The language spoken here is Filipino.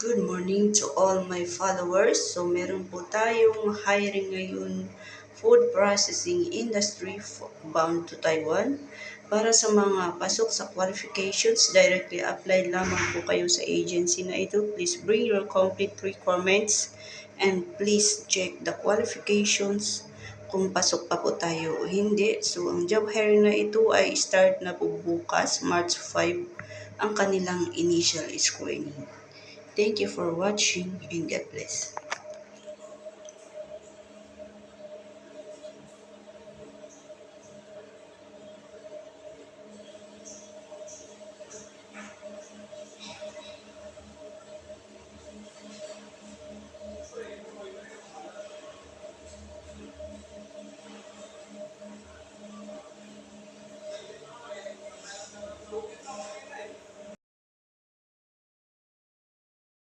Good morning to all my followers. So meron po tayong hiring ngayon food processing industry bound to Taiwan. Para sa mga pasok sa qualifications, directly apply lamang po kayo sa agency na ito. Please bring your complete requirements and please check the qualifications kung pasok pa po tayo o hindi. So ang job hiring na ito ay start na po bukas, March 5, ang kanilang initial screening. Thank you for watching and God bless.